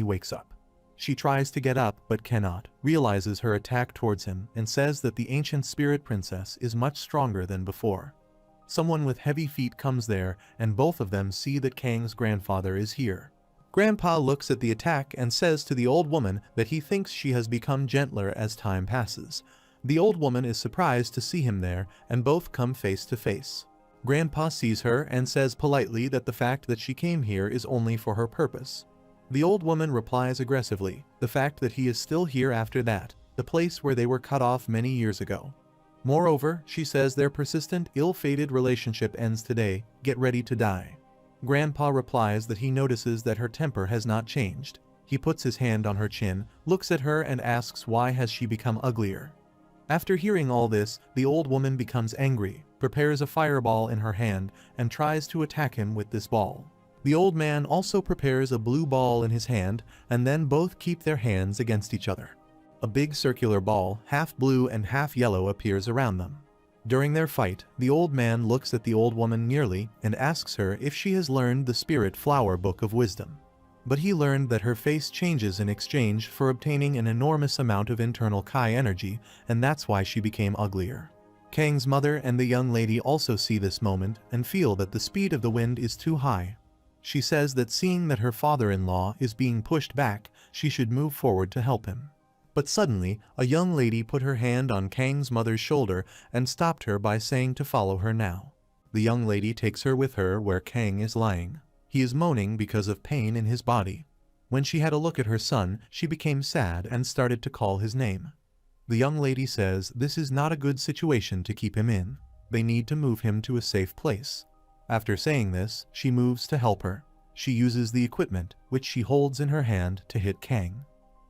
wakes up. She tries to get up but cannot, realizes her attack towards him, and says that the ancient spirit princess is much stronger than before. Someone with heavy feet comes there, and both of them see that Kang's grandfather is here. Grandpa looks at the attack and says to the old woman that he thinks she has become gentler as time passes. The old woman is surprised to see him there, and both come face to face. Grandpa sees her and says politely that the fact that she came here is only for her purpose. The old woman replies aggressively, the fact that he is still here after that, the place where they were cut off many years ago. Moreover, she says their persistent, ill-fated relationship ends today, get ready to die. Grandpa replies that he notices that her temper has not changed. He puts his hand on her chin, looks at her and asks why has she become uglier. After hearing all this, the old woman becomes angry, prepares a fireball in her hand, and tries to attack him with this ball. The old man also prepares a blue ball in his hand, and then both keep their hands against each other. A big circular ball, half blue and half yellow, appears around them. During their fight, the old man looks at the old woman nearly and asks her if she has learned the Spirit Flower Book of Wisdom. But he learned that her face changes in exchange for obtaining an enormous amount of internal Kai energy, and that's why she became uglier. Kang's mother and the young lady also see this moment and feel that the speed of the wind is too high. She says that seeing that her father-in-law is being pushed back, she should move forward to help him. But suddenly, a young lady put her hand on Kang's mother's shoulder and stopped her by saying to follow her now. The young lady takes her with her where Kang is lying. He is moaning because of pain in his body. When she had a look at her son, she became sad and started to call his name. The young lady says this is not a good situation to keep him in. They need to move him to a safe place. After saying this, she moves to help her. She uses the equipment, which she holds in her hand, to hit Kang.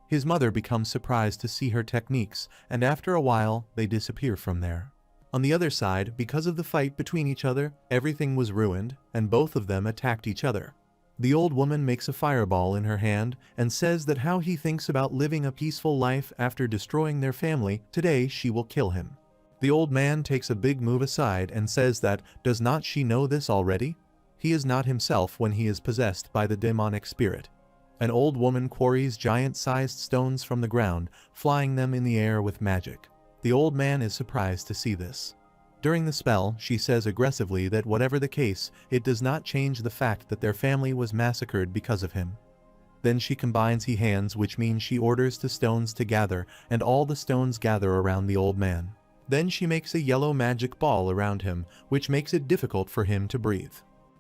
His mother becomes surprised to see her techniques, and after a while, they disappear from there. On the other side, because of the fight between each other, everything was ruined, and both of them attacked each other. The old woman makes a fireball in her hand and says that how he thinks about living a peaceful life after destroying their family, today she will kill him. The old man takes a big move aside and says that, does not she know this already? He is not himself when he is possessed by the demonic spirit. An old woman quarries giant-sized stones from the ground, flying them in the air with magic. The old man is surprised to see this. During the spell, she says aggressively that whatever the case, it does not change the fact that their family was massacred because of him. Then she combines he hands, which means she orders the stones to gather, and all the stones gather around the old man. Then she makes a yellow magic ball around him, which makes it difficult for him to breathe.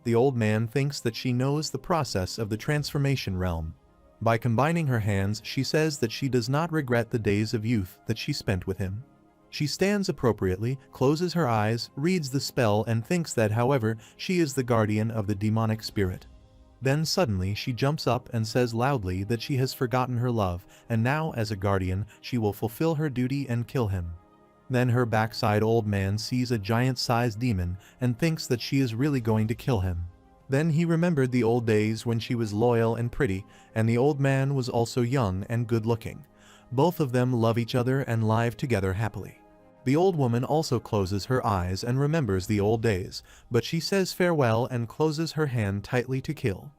The old man thinks that she knows the process of the transformation realm. By combining her hands, she says that she does not regret the days of youth that she spent with him. She stands appropriately, closes her eyes, reads the spell, and thinks that, however, she is the guardian of the demonic spirit. Then suddenly she jumps up and says loudly that she has forgotten her love, and now as a guardian, she will fulfill her duty and kill him. Then her backside old man sees a giant-sized demon and thinks that she is really going to kill him. Then he remembered the old days when she was loyal and pretty, and the old man was also young and good-looking. Both of them love each other and live together happily. The old woman also closes her eyes and remembers the old days, but she says farewell and closes her hand tightly to kill.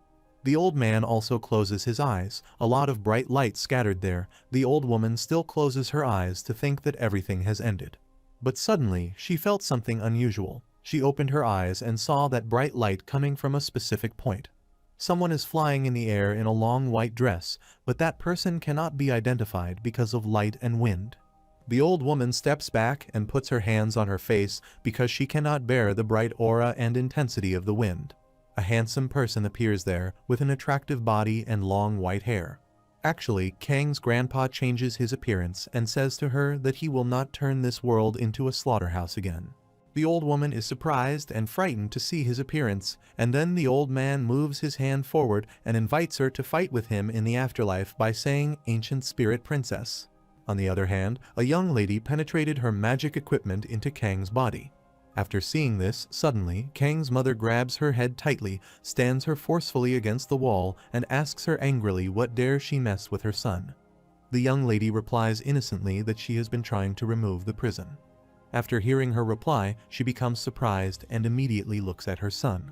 The old man also closes his eyes, a lot of bright light scattered there. The old woman still closes her eyes to think that everything has ended. But suddenly, she felt something unusual. She opened her eyes and saw that bright light coming from a specific point. Someone is flying in the air in a long white dress, but that person cannot be identified because of light and wind. The old woman steps back and puts her hands on her face because she cannot bear the bright aura and intensity of the wind. A handsome person appears there, with an attractive body and long white hair. Actually, Kang's grandpa changes his appearance and says to her that he will not turn this world into a slaughterhouse again. The old woman is surprised and frightened to see his appearance, and then the old man moves his hand forward and invites her to fight with him in the afterlife by saying, "Ancient Spirit Princess." On the other hand, a young lady penetrated her magic equipment into Kang's body. After seeing this, suddenly, Kang's mother grabs her head tightly, stands her forcefully against the wall, and asks her angrily what dare she mess with her son. The young lady replies innocently that she has been trying to remove the prison. After hearing her reply, she becomes surprised and immediately looks at her son.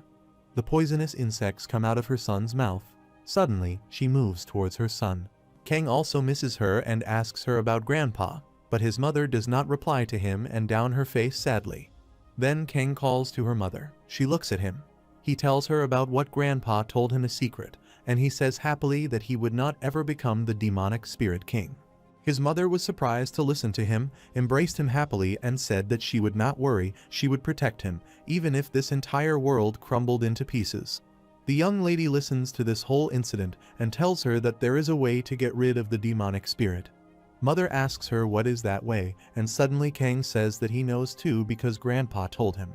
The poisonous insects come out of her son's mouth. Suddenly, she moves towards her son. Kang also misses her and asks her about Grandpa, but his mother does not reply to him and down her face sadly. Then Kang calls to her mother. She looks at him. He tells her about what Grandpa told him a secret, and he says happily that he would not ever become the demonic spirit king. His mother was surprised to listen to him, embraced him happily and said that she would not worry, she would protect him, even if this entire world crumbled into pieces. The young lady listens to this whole incident and tells her that there is a way to get rid of the demonic spirit. Mother asks her what is that way, and suddenly Kang says that he knows too because Grandpa told him.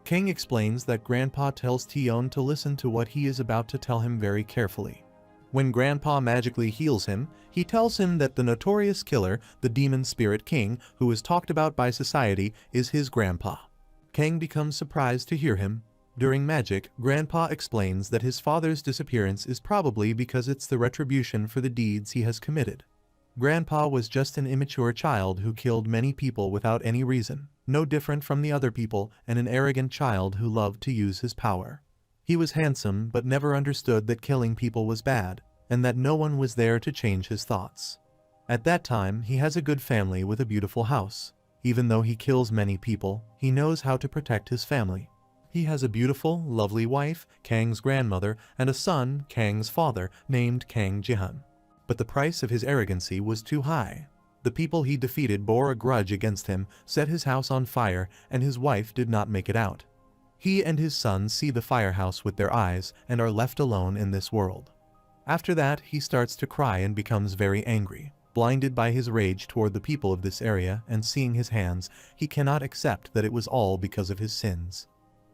Kang explains that Grandpa tells Tion to listen to what he is about to tell him very carefully. When Grandpa magically heals him, he tells him that the notorious killer, the demon spirit king, who is talked about by society, is his grandpa. Kang becomes surprised to hear him. During magic, Grandpa explains that his father's disappearance is probably because it's the retribution for the deeds he has committed. Grandpa was just an immature child who killed many people without any reason, no different from the other people, and an arrogant child who loved to use his power. He was handsome but never understood that killing people was bad, and that no one was there to change his thoughts. At that time, he has a good family with a beautiful house. Even though he kills many people, he knows how to protect his family. He has a beautiful, lovely wife, Kang's grandmother, and a son, Kang's father, named Kang Jihan. But the price of his arrogancy was too high. The people he defeated bore a grudge against him, set his house on fire, and his wife did not make it out. He and his son see the firehouse with their eyes and are left alone in this world. After that, he starts to cry and becomes very angry. Blinded by his rage toward the people of this area and seeing his hands, he cannot accept that it was all because of his sins.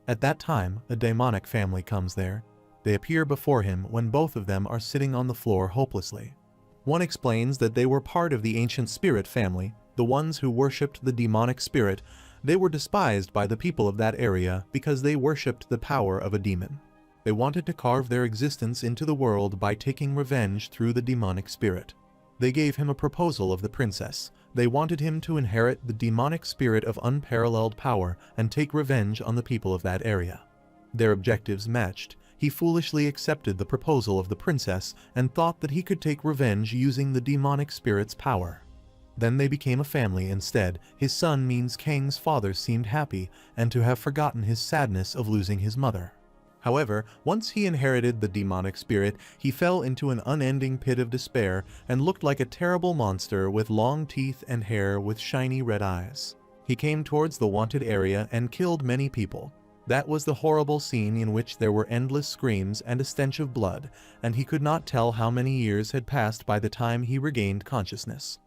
At that time, a demonic family comes there. They appear before him when both of them are sitting on the floor hopelessly. One explains that they were part of the ancient spirit family, the ones who worshipped the demonic spirit. They were despised by the people of that area because they worshipped the power of a demon. They wanted to carve their existence into the world by taking revenge through the demonic spirit. They gave him a proposal of the princess. They wanted him to inherit the demonic spirit of unparalleled power and take revenge on the people of that area. Their objectives matched. He foolishly accepted the proposal of the princess and thought that he could take revenge using the demonic spirit's power. Then they became a family instead. His son means Kang's father seemed happy and to have forgotten his sadness of losing his mother. However, once he inherited the demonic spirit, he fell into an unending pit of despair and looked like a terrible monster with long teeth and hair with shiny red eyes. He came towards the wanted area and killed many people. That was the horrible scene in which there were endless screams and a stench of blood, and he could not tell how many years had passed by the time he regained consciousness.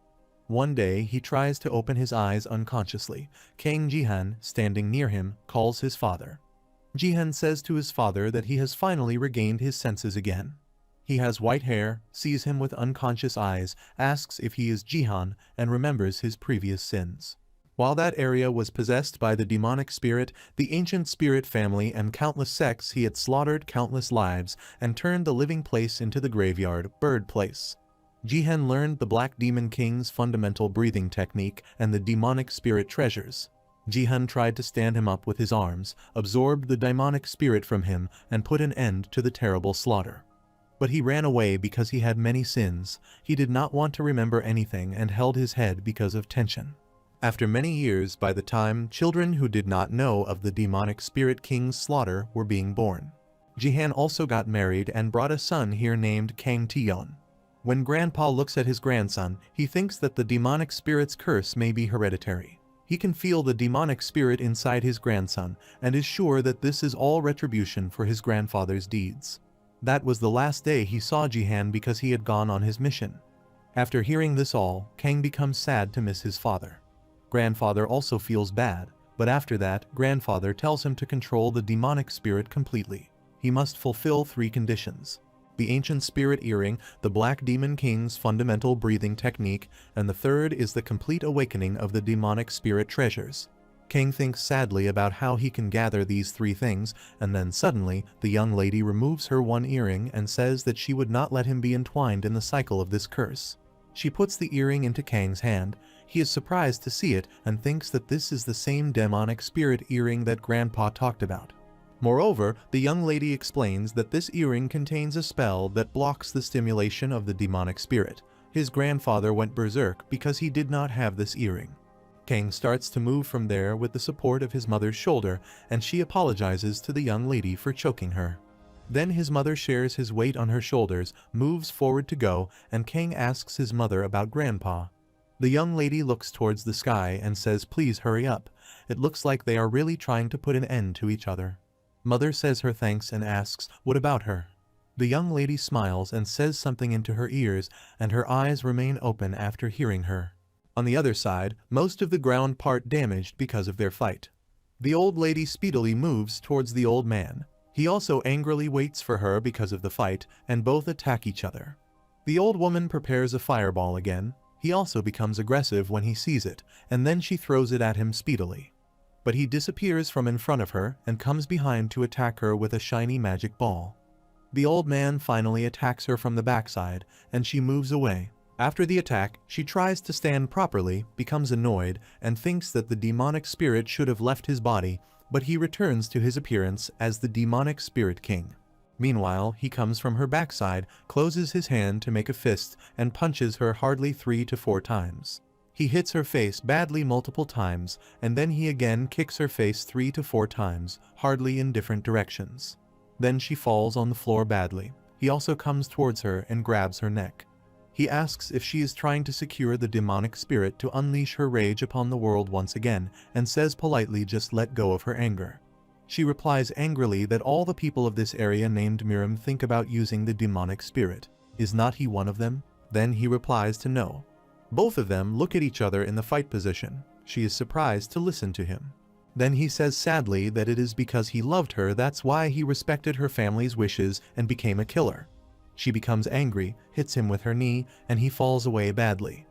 One day, he tries to open his eyes unconsciously. Kang Jihan, standing near him, calls his father. Jihan says to his father that he has finally regained his senses again. He has white hair, sees him with unconscious eyes, asks if he is Jihan, and remembers his previous sins. While that area was possessed by the demonic spirit, the ancient spirit family and countless sects, he had slaughtered countless lives and turned the living place into the graveyard, bird place. Jihan learned the Black Demon King's fundamental breathing technique and the demonic spirit treasures. Jihan tried to stand him up with his arms, absorbed the demonic spirit from him, and put an end to the terrible slaughter. But he ran away because he had many sins. He did not want to remember anything and held his head because of tension. After many years, by the time children who did not know of the demonic spirit king's slaughter were being born. Jihan also got married and brought a son here named Kang Tion. When Grandpa looks at his grandson, he thinks that the demonic spirit's curse may be hereditary. He can feel the demonic spirit inside his grandson and is sure that this is all retribution for his grandfather's deeds. That was the last day he saw Jihan because he had gone on his mission. After hearing this all, Kang becomes sad to miss his father. Grandfather also feels bad, but after that, Grandfather tells him to control the demonic spirit completely. He must fulfill 3 conditions: the ancient spirit earring, the Black Demon King's fundamental breathing technique, and the third is the complete awakening of the demonic spirit treasures. Kang thinks sadly about how he can gather these 3 things, and then suddenly, the young lady removes her one earring and says that she would not let him be entwined in the cycle of this curse. She puts the earring into Kang's hand. He is surprised to see it and thinks that this is the same demonic spirit earring that Grandpa talked about. Moreover, the young lady explains that this earring contains a spell that blocks the stimulation of the demonic spirit. His grandfather went berserk because he did not have this earring. Kang starts to move from there with the support of his mother's shoulder, and she apologizes to the young lady for choking her. Then his mother shares his weight on her shoulders, moves forward to go, and Kang asks his mother about Grandpa. The young lady looks towards the sky and says, "Please hurry up. It looks like they are really trying to put an end to each other." Mother says her thanks and asks, "What about her?" The young lady smiles and says something into her ears, and her eyes remain open after hearing her. On the other side, most of the ground part damaged because of their fight. The old lady speedily moves towards the old man. He also angrily waits for her because of the fight, and both attack each other. The old woman prepares a fireball again. He also becomes aggressive when he sees it, and then she throws it at him speedily. But he disappears from in front of her and comes behind to attack her with a shiny magic ball. The old man finally attacks her from the backside, and she moves away. After the attack, she tries to stand properly, becomes annoyed, and thinks that the demonic spirit should have left his body, but he returns to his appearance as the demonic spirit king. Meanwhile, he comes from her backside, closes his hand to make a fist, and punches her hardly 3 to 4 times. He hits her face badly multiple times, and then he again kicks her face 3 to 4 times, hardly in different directions. Then she falls on the floor badly. He also comes towards her and grabs her neck. He asks if she is trying to secure the demonic spirit to unleash her rage upon the world once again, and says politely just let go of her anger. She replies angrily that all the people of this area named Murim think about using the demonic spirit. Is not he one of them? Then he replies to no. Both of them look at each other in the fight position. She is surprised to listen to him. Then he says sadly that it is because he loved her, that's why he respected her family's wishes and became a killer. She becomes angry, hits him with her knee, and he falls away badly.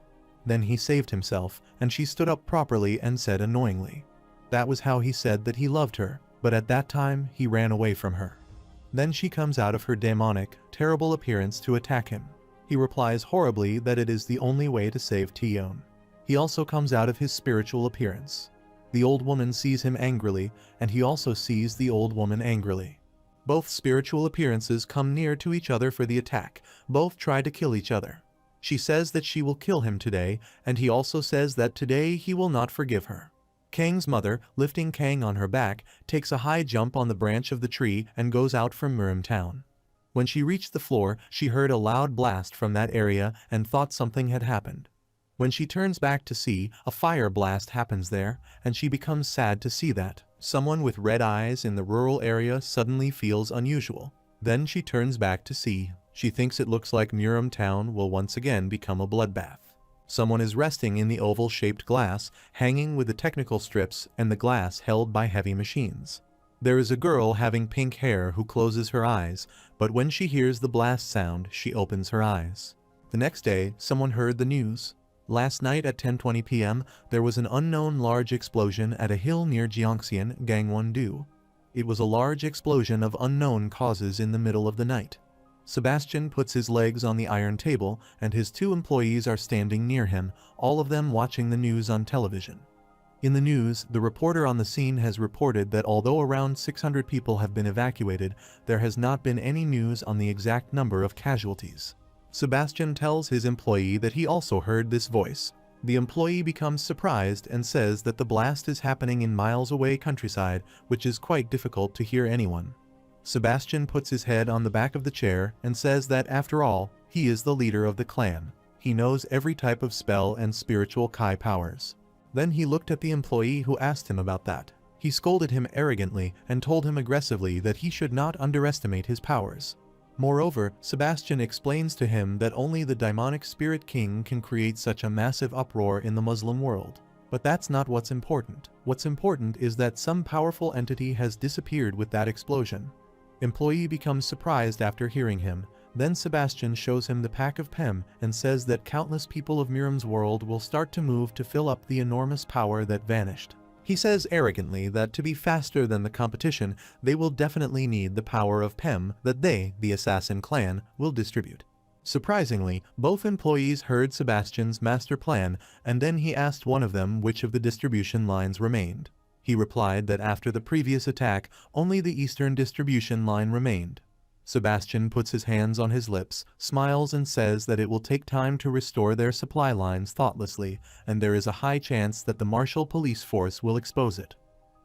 Then he saved himself, and she stood up properly and said annoyingly. That was how he said that he loved her, but at that time he ran away from her. Then she comes out of her demonic, terrible appearance to attack him. He replies horribly that it is the only way to save Tion. He also comes out of his spiritual appearance. The old woman sees him angrily, and he also sees the old woman angrily. Both spiritual appearances come near to each other for the attack. Both try to kill each other. She says that she will kill him today, and he also says that today he will not forgive her. Kang's mother, lifting Kang on her back, takes a high jump on the branch of the tree and goes out from Murim town. When she reached the floor, she heard a loud blast from that area and thought something had happened. When she turns back to see, a fire blast happens there, and she becomes sad to see that. Someone with red eyes in the rural area suddenly feels unusual. Then she turns back to see. She thinks it looks like Murim town will once again become a bloodbath. Someone is resting in the oval-shaped glass, hanging with the technical strips and the glass held by heavy machines. There is a girl having pink hair who closes her eyes, but when she hears the blast sound, she opens her eyes. The next day, someone heard the news. Last night at 10:20 p.m., there was an unknown large explosion at a hill near Gyeongseon, Gangwon-do. It was a large explosion of unknown causes in the middle of the night. Sebastian puts his legs on the iron table, and his 2 employees are standing near him, all of them watching the news on television. In the news, the reporter on the scene has reported that although around 600 people have been evacuated, there has not been any news on the exact number of casualties. Sebastian tells his employee that he also heard this voice. The employee becomes surprised and says that the blast is happening in miles away countryside, which is quite difficult to hear anyone. Sebastian puts his head on the back of the chair and says that after all, he is the leader of the clan. He knows every type of spell and spiritual Kai powers. Then he looked at the employee who asked him about that. He scolded him arrogantly and told him aggressively that he should not underestimate his powers. Moreover, Sebastian explains to him that only the demonic spirit king can create such a massive uproar in the Muslim world. But that's not what's important. What's important is that some powerful entity has disappeared with that explosion. Employee becomes surprised after hearing him. Then Sebastian shows him the pack of Pem and says that countless people of Murim's world will start to move to fill up the enormous power that vanished. He says arrogantly that to be faster than the competition, they will definitely need the power of Pem that they, the assassin clan, will distribute. Surprisingly, both employees heard Sebastian's master plan, and then he asked one of them which of the distribution lines remained. He replied that after the previous attack, only the eastern distribution line remained. Sebastian puts his hands on his lips, smiles and says that it will take time to restore their supply lines thoughtlessly, and there is a high chance that the martial police force will expose it.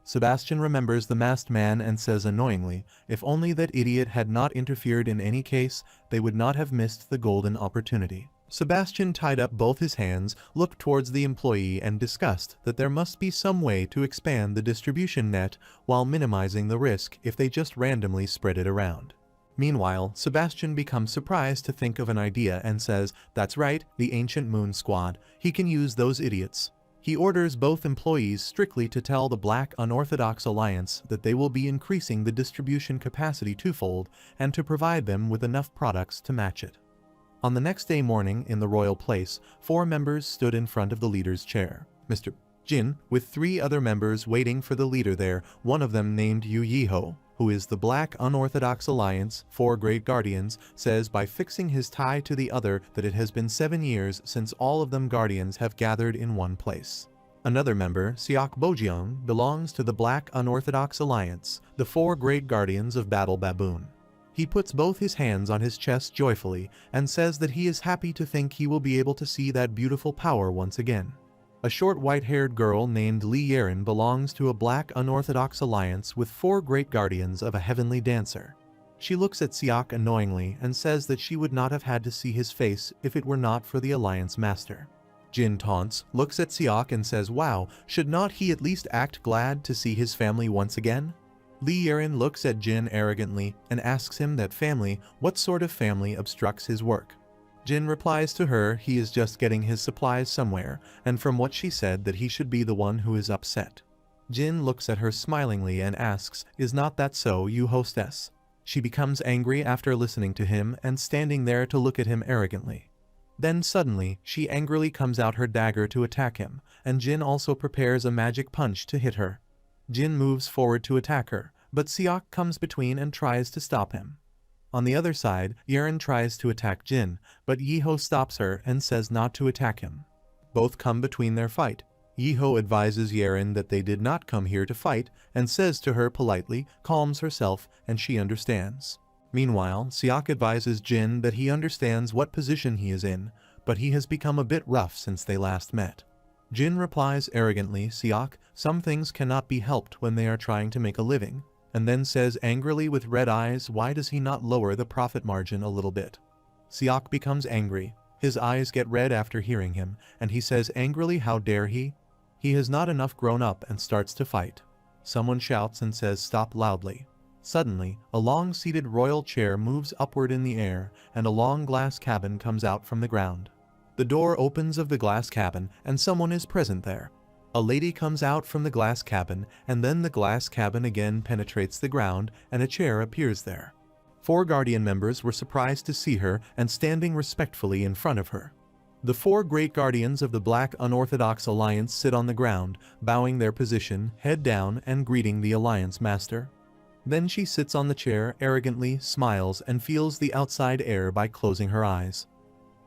Sebastian remembers the masked man and says annoyingly, if only that idiot had not interfered in any case, they would not have missed the golden opportunity. Sebastian tied up both his hands, looked towards the employee and discussed that there must be some way to expand the distribution net while minimizing the risk if they just randomly spread it around. Meanwhile, Sebastian becomes surprised to think of an idea and says, that's right, the Ancient Moon Squad, he can use those idiots. He orders both employees strictly to tell the Black Unorthodox Alliance that they will be increasing the distribution capacity twofold and to provide them with enough products to match it. On the next day morning in the royal place, 4 members stood in front of the leader's chair. Mr. Jin, with 3 other members waiting for the leader there, one of them named Yu Yiho, who is the Black Unorthodox Alliance, 4 Great Guardians, says by fixing his tie to the other that it has been 7 years since all of them guardians have gathered in one place. Another member, Seok Bojeong, belongs to the Black Unorthodox Alliance, the 4 Great Guardians of Battle Baboon. He puts both his hands on his chest joyfully and says that he is happy to think he will be able to see that beautiful power once again. A short white-haired girl named Li Yeren belongs to a Black Unorthodox Alliance with 4 Great Guardians of a Heavenly Dancer. She looks at Seok annoyingly and says that she would not have had to see his face if it were not for the Alliance Master. Jin taunts, looks at Seok and says, wow, should not he at least act glad to see his family once again? Li Yeren looks at Jin arrogantly and asks him that family, what sort of family obstructs his work? Jin replies to her he is just getting his supplies somewhere, and from what she said that he should be the one who is upset. Jin looks at her smilingly and asks, is not that so, you hostess? She becomes angry after listening to him and standing there to look at him arrogantly. Then suddenly, she angrily comes out her dagger to attack him, and Jin also prepares a magic punch to hit her. Jin moves forward to attack her, but Seok comes between and tries to stop him. On the other side, Yeren tries to attack Jin, but Yiho stops her and says not to attack him. Both come between their fight. Yiho advises Yeren that they did not come here to fight and says to her politely, calms herself, and she understands. Meanwhile, Seok advises Jin that he understands what position he is in, but he has become a bit rough since they last met. Jin replies arrogantly, Seok, some things cannot be helped when they are trying to make a living, and then says angrily with red eyes, why does he not lower the profit margin a little bit? Seok becomes angry. His eyes get red after hearing him, and he says angrily, how dare he? He has not enough grown up and starts to fight. Someone shouts and says stop loudly. Suddenly, a long-seated royal chair moves upward in the air, and a long glass cabin comes out from the ground. The door opens of the glass cabin, and someone is present there. A lady comes out from the glass cabin, and then the glass cabin again penetrates the ground, and a chair appears there. 4 Guardian members were surprised to see her and standing respectfully in front of her. The 4 Great Guardians of the Black Unorthodox Alliance sit on the ground, bowing their position, head down, and greeting the Alliance Master. Then she sits on the chair arrogantly, smiles, and feels the outside air by closing her eyes.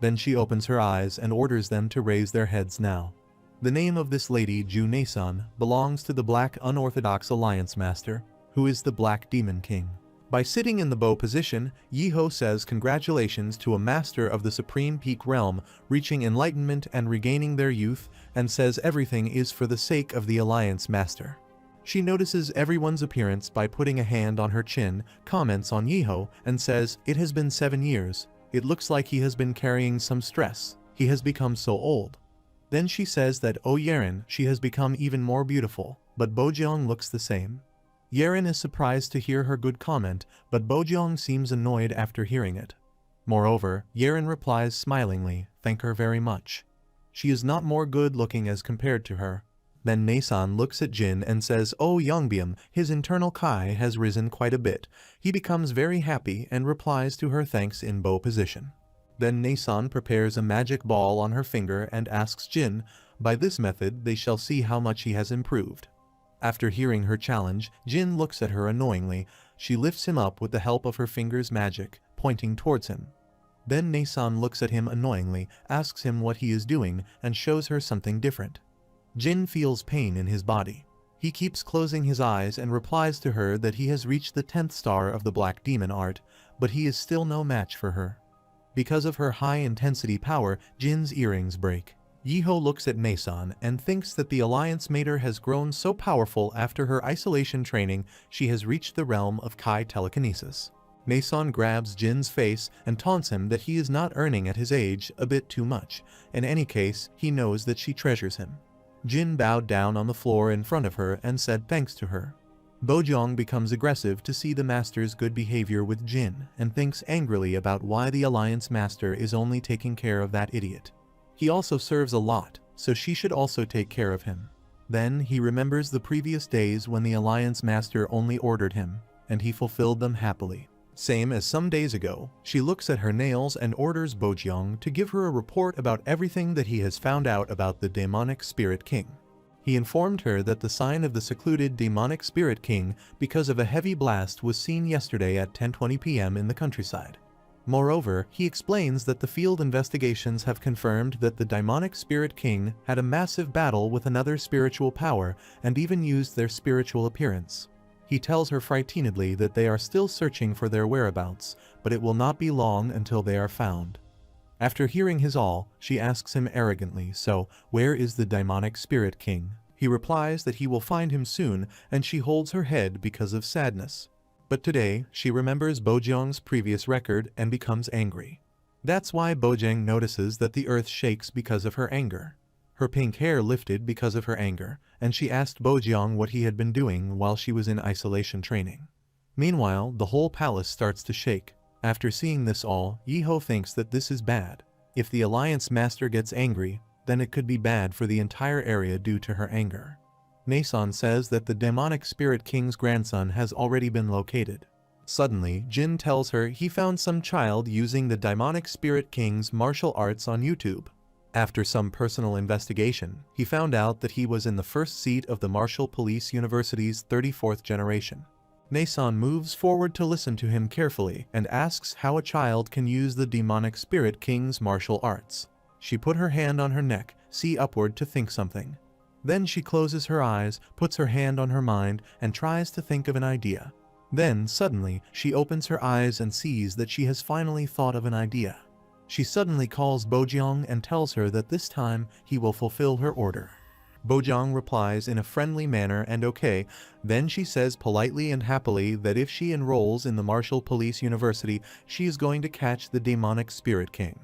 Then she opens her eyes and orders them to raise their heads now. The name of this lady, Ju Naesan, belongs to the Black Unorthodox Alliance Master, who is the Black Demon King. By sitting in the bow position, Yiho says congratulations to a master of the Supreme Peak Realm reaching enlightenment and regaining their youth, and says everything is for the sake of the Alliance Master. She notices everyone's appearance by putting a hand on her chin, comments on Yiho, and says, it has been 7 years. It looks like he has been carrying some stress. He has become so old. Then she says that, oh Yeren, she has become even more beautiful, but Bojeong looks the same. Yeren is surprised to hear her good comment, but Bojeong seems annoyed after hearing it. Moreover, Yeren replies smilingly, thank her very much. She is not more good-looking as compared to her. Then Naesan looks at Jin and says, oh Yongbyeom, his internal Kai has risen quite a bit. He becomes very happy and replies to her thanks in bow position. Then Naesan prepares a magic ball on her finger and asks Jin, by this method they shall see how much he has improved. After hearing her challenge, Jin looks at her annoyingly. She lifts him up with the help of her finger's magic, pointing towards him. Then Naesan looks at him annoyingly, asks him what he is doing, and shows her something different. Jin feels pain in his body. He keeps closing his eyes and replies to her that he has reached the 10th star of the Black Demon art, but he is still no match for her. Because of her high-intensity power, Jin's earrings break. Yiho looks at Nason and thinks that the Alliance Mater has grown so powerful after her isolation training she has reached the realm of Kai telekinesis. Nason grabs Jin's face and taunts him that he is not earning at his age a bit too much. In any case, he knows that she treasures him. Jin bowed down on the floor in front of her and said thanks to her. Bojong becomes aggressive to see the master's good behavior with Jin and thinks angrily about why the Alliance Master is only taking care of that idiot. He also serves a lot, so she should also take care of him. Then he remembers the previous days when the Alliance Master only ordered him, and he fulfilled them happily. Same as some days ago, she looks at her nails and orders Bojong to give her a report about everything that he has found out about the demonic spirit king. He informed her that the sign of the secluded demonic spirit king because of a heavy blast was seen yesterday at 10:20 p.m. in the countryside. Moreover, he explains that the field investigations have confirmed that the demonic spirit king had a massive battle with another spiritual power and even used their spiritual appearance. He tells her frightenedly that they are still searching for their whereabouts, but it will not be long until they are found. After hearing his all, she asks him arrogantly, "So, where is the demonic spirit king?" He replies that he will find him soon, and she holds her head because of sadness. But today, she remembers Bojong's previous record and becomes angry. That's why Bojang notices that the earth shakes because of her anger. Her pink hair lifted because of her anger, and she asked Bojang what he had been doing while she was in isolation training. Meanwhile, the whole palace starts to shake. After seeing this all, Yiho thinks that this is bad. If the Alliance Master gets angry, then it could be bad for the entire area due to her anger. Nason says that the demonic spirit king's grandson has already been located. Suddenly, Jin tells her he found some child using the demonic spirit king's martial arts on YouTube. After some personal investigation, he found out that he was in the first seat of the Martial Police University's 34th generation. Nason moves forward to listen to him carefully and asks how a child can use the demonic spirit king's martial arts. She put her hand on her neck, see upward to think something. Then she closes her eyes, puts her hand on her mind, and tries to think of an idea. Then, suddenly, she opens her eyes and sees that she has finally thought of an idea. She suddenly calls Bojang and tells her that this time he will fulfill her order. Bojang replies in a friendly manner and okay. Then she says politely and happily that if she enrolls in the Martial Police University, she is going to catch the demonic spirit king.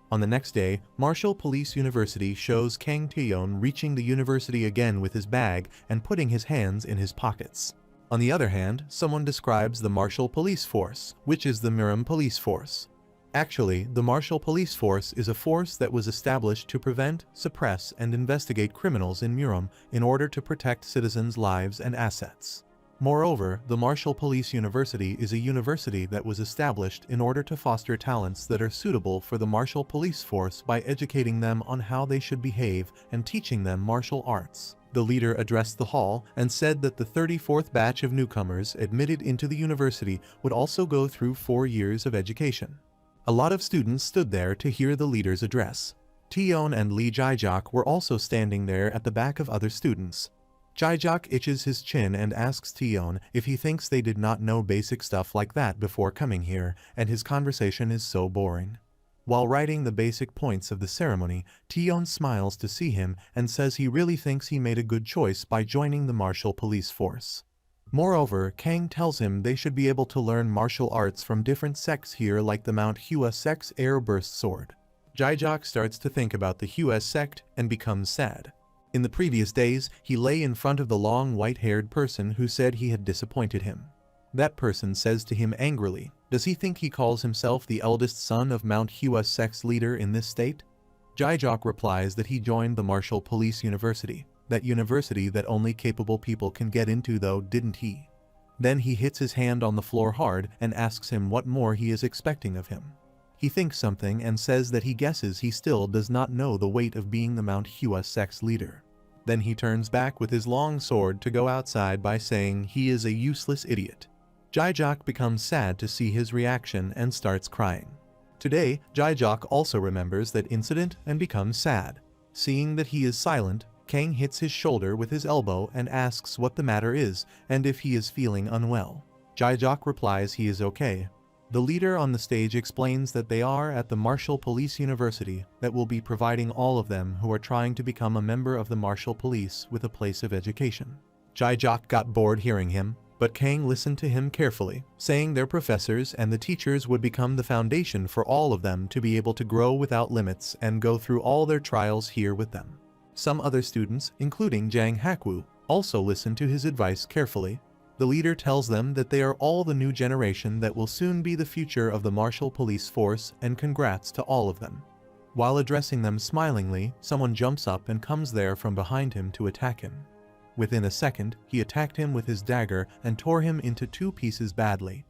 On the next day, Martial Police University shows Kang Taeyeon reaching the university again with his bag and putting his hands in his pockets. On the other hand, someone describes the Martial Police Force, which is the Murim Police Force. Actually, the Martial Police Force is a force that was established to prevent, suppress, and investigate criminals in Murim in order to protect citizens' lives and assets. Moreover, the Martial Police University is a university that was established in order to foster talents that are suitable for the Martial Police Force by educating them on how they should behave and teaching them martial arts. The leader addressed the hall and said that the 34th batch of newcomers admitted into the university would also go through 4 years of education. A lot of students stood there to hear the leader's address. Taeyeon and Lee Jae-jak were also standing there at the back of other students. Jae-jak itches his chin and asks Taeyeon if he thinks they did not know basic stuff like that before coming here, and his conversation is so boring. While writing the basic points of the ceremony, Taeyeon smiles to see him and says he really thinks he made a good choice by joining the Martial Police Force. Moreover, Kang tells him they should be able to learn martial arts from different sects here like the manhua sect's air burst sword. Jae-jak starts to think about the Hua sect and becomes sad. In the previous days, he lay in front of the long white-haired person who said he had disappointed him. That person says to him angrily, does he think he calls himself the eldest son of Mount Hua sect's leader in this state? Jae-jak replies that he joined the Martial Police University. That university that only capable people can get into though, didn't he? Then he hits his hand on the floor hard and asks him what more he is expecting of him. He thinks something and says that he guesses he still does not know the weight of being the Mount Hua sect's leader. Then he turns back with his long sword to go outside by saying he is a useless idiot. Jae-jak becomes sad to see his reaction and starts crying. Today, Jae-jak also remembers that incident and becomes sad. Seeing that he is silent, Kang hits his shoulder with his elbow and asks what the matter is and if he is feeling unwell. Jae-jak replies he is okay. The leader on the stage explains that they are at the Martial Police University that will be providing all of them who are trying to become a member of the Martial Police with a place of education. Jae-jak got bored hearing him, but Kang listened to him carefully, saying their professors and the teachers would become the foundation for all of them to be able to grow without limits and go through all their trials here with them. Some other students, including Jang Hakwoo, also listened to his advice carefully. The leader tells them that they are all the new generation that will soon be the future of the Martial Police Force, and congrats to all of them. While addressing them smilingly, someone jumps up and comes there from behind him to attack him. Within a second, he attacked him with his dagger and tore him into 2 pieces badly.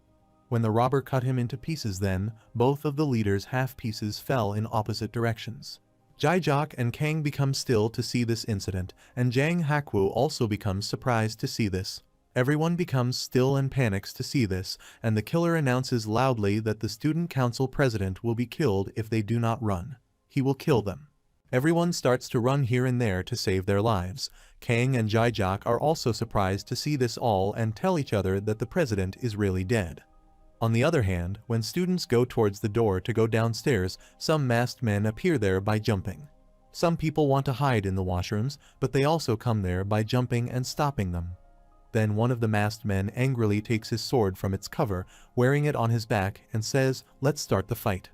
When the robber cut him into pieces then, both of the leader's half-pieces fell in opposite directions. Jae-jak and Kang become still to see this incident, and Jang Hakwoo also becomes surprised to see this. Everyone becomes still and panics to see this, and the killer announces loudly that the student council president will be killed if they do not run. He will kill them. Everyone starts to run here and there to save their lives. Kang and Jae-jak are also surprised to see this all and tell each other that the president is really dead. On the other hand, when students go towards the door to go downstairs, some masked men appear there by jumping. Some people want to hide in the washrooms, but they also come there by jumping and stopping them. Then one of the masked men angrily takes his sword from its cover, wearing it on his back, and says, "Let's start the fight."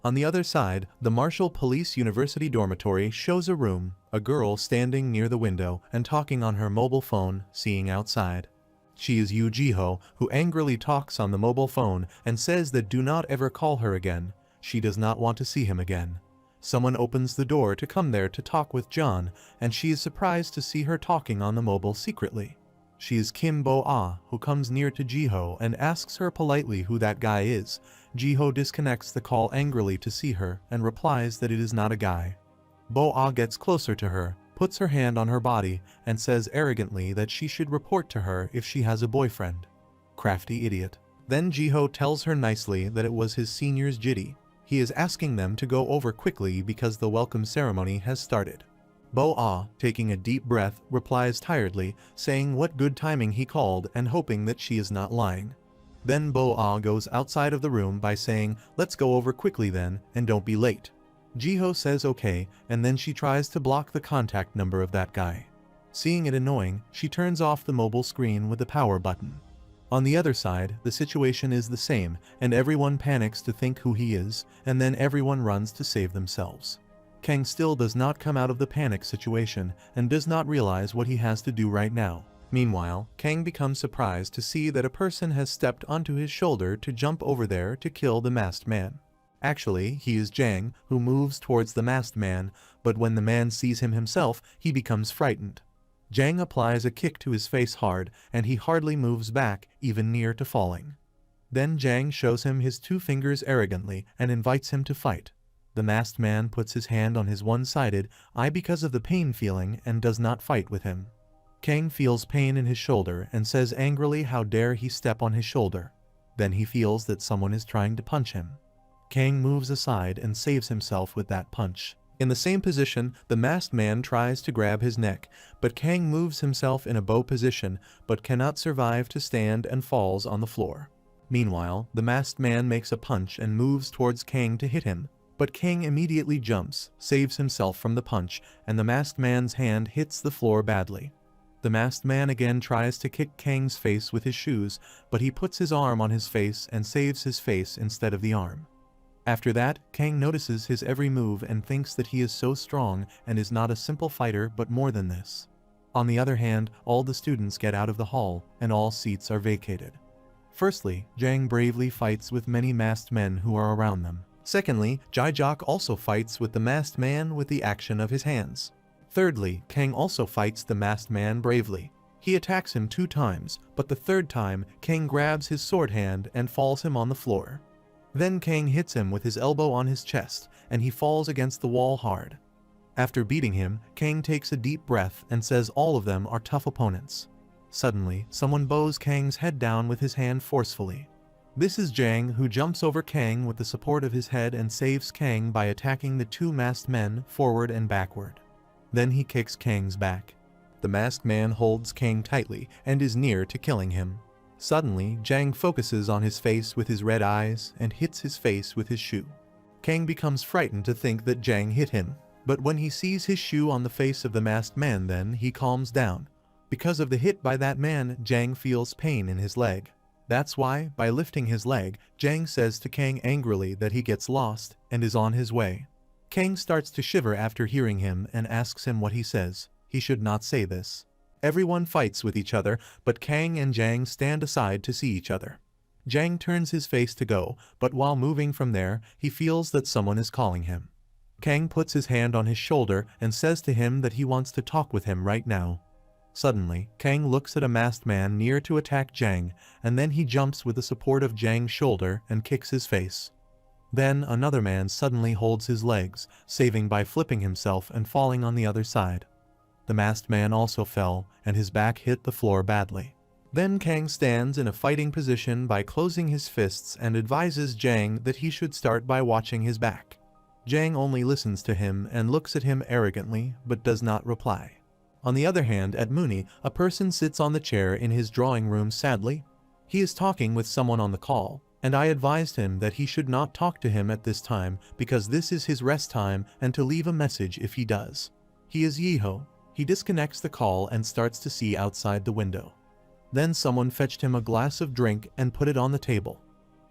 On the other side, the Martial Police University dormitory shows a room, a girl standing near the window and talking on her mobile phone, seeing outside. She is Yoo Ji-ho, who angrily talks on the mobile phone and says that do not ever call her again. She does not want to see him again. Someone opens the door to come there to talk with John, and she is surprised to see her talking on the mobile secretly. She is Kim Bo-ah, who comes near to Ji-ho and asks her politely who that guy is. Ji-ho disconnects the call angrily to see her and replies that it is not a guy. Bo-ah gets closer to her, puts her hand on her body, and says arrogantly that she should report to her if she has a boyfriend. Crafty idiot. Then Ji-ho tells her nicely that it was his senior's jitty. He is asking them to go over quickly because the welcome ceremony has started. Bo-ah, taking a deep breath, replies tiredly, saying what good timing he called and hoping that she is not lying. Then Bo-ah goes outside of the room by saying, "Let's go over quickly then, and don't be late." Ji-ho says okay, and then she tries to block the contact number of that guy. Seeing it annoying, she turns off the mobile screen with the power button. On the other side, the situation is the same, and everyone panics to think who he is, and then everyone runs to save themselves. Kang still does not come out of the panic situation and does not realize what he has to do right now. Meanwhile, Kang becomes surprised to see that a person has stepped onto his shoulder to jump over there to kill the masked man. Actually, he is Jang, who moves towards the masked man, but when the man sees him himself, he becomes frightened. Jang applies a kick to his face hard, and he hardly moves back, even near to falling. Then Jang shows him his 2 fingers arrogantly and invites him to fight. The masked man puts his hand on his one-sided eye because of the pain feeling and does not fight with him. Kang feels pain in his shoulder and says angrily how dare he step on his shoulder. Then he feels that someone is trying to punch him. Kang moves aside and saves himself with that punch. In the same position, the masked man tries to grab his neck, but Kang moves himself in a bow position but cannot survive to stand and falls on the floor. Meanwhile, the masked man makes a punch and moves towards Kang to hit him. But Kang immediately jumps, saves himself from the punch, and the masked man's hand hits the floor badly. The masked man again tries to kick Kang's face with his shoes, but he puts his arm on his face and saves his face instead of the arm. After that, Kang notices his every move and thinks that he is so strong and is not a simple fighter but more than this. On the other hand, all the students get out of the hall, and all seats are vacated. Firstly, Jang bravely fights with many masked men who are around them. Secondly, Jae-jak also fights with the masked man with the action of his hands. Thirdly, Kang also fights the masked man bravely. He attacks him 2 times, but the 3rd time, Kang grabs his sword hand and falls him on the floor. Then Kang hits him with his elbow on his chest, and he falls against the wall hard. After beating him, Kang takes a deep breath and says all of them are tough opponents. Suddenly, someone bows Kang's head down with his hand forcefully. This is Jang, who jumps over Kang with the support of his head and saves Kang by attacking the 2 masked men forward and backward. Then he kicks Kang's back. The masked man holds Kang tightly and is near to killing him. Suddenly, Jang focuses on his face with his red eyes and hits his face with his shoe. Kang becomes frightened to think that Jang hit him, but when he sees his shoe on the face of the masked man, then he calms down. Because of the hit by that man, Jang feels pain in his leg. That's why, by lifting his leg, Jang says to Kang angrily that he gets lost and is on his way. Kang starts to shiver after hearing him and asks him what he says. He should not say this. Everyone fights with each other, but Kang and Jang stand aside to see each other. Jang turns his face to go, but while moving from there, he feels that someone is calling him. Kang puts his hand on his shoulder and says to him that he wants to talk with him right now. Suddenly, Kang looks at a masked man near to attack Jang, and then he jumps with the support of Jang's shoulder and kicks his face. Then another man suddenly holds his legs, saving by flipping himself and falling on the other side. The masked man also fell, and his back hit the floor badly. Then Kang stands in a fighting position by closing his fists and advises Jang that he should start by watching his back. Jang only listens to him and looks at him arrogantly, but does not reply. On the other hand, at Muni, a person sits on the chair in his drawing room sadly. He is talking with someone on the call, and I advised him that he should not talk to him at this time because this is his rest time and to leave a message if he does. He is Yeho. He disconnects the call and starts to see outside the window. Then someone fetched him a glass of drink and put it on the table.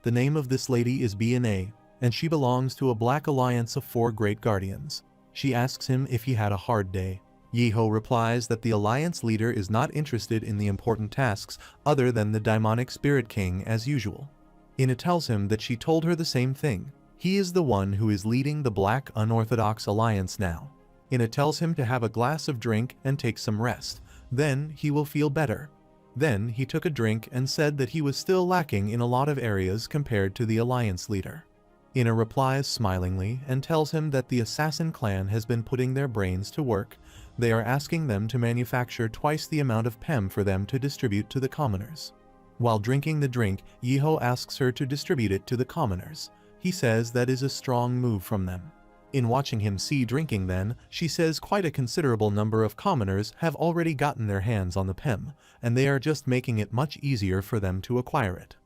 The name of this lady is B&A, and she belongs to a black alliance of 4 great guardians. She asks him if he had a hard day. Yeho replies that the alliance leader is not interested in the important tasks other than the demonic spirit king as usual. Ina tells him that she told her the same thing. He is the one who is leading the black unorthodox alliance now. Ina tells him to have a glass of drink and take some rest. Then he will feel better. Then he took a drink and said that he was still lacking in a lot of areas compared to the alliance leader. Ina replies smilingly and tells him that the assassin clan has been putting their brains to work. They are asking them to manufacture twice the amount of PEM for them to distribute to the commoners. While drinking the drink, Yeho asks her to distribute it to the commoners. He says that is a strong move from them. In watching him see drinking then, she says quite a considerable number of commoners have already gotten their hands on the PEM, and they are just making it much easier for them to acquire it.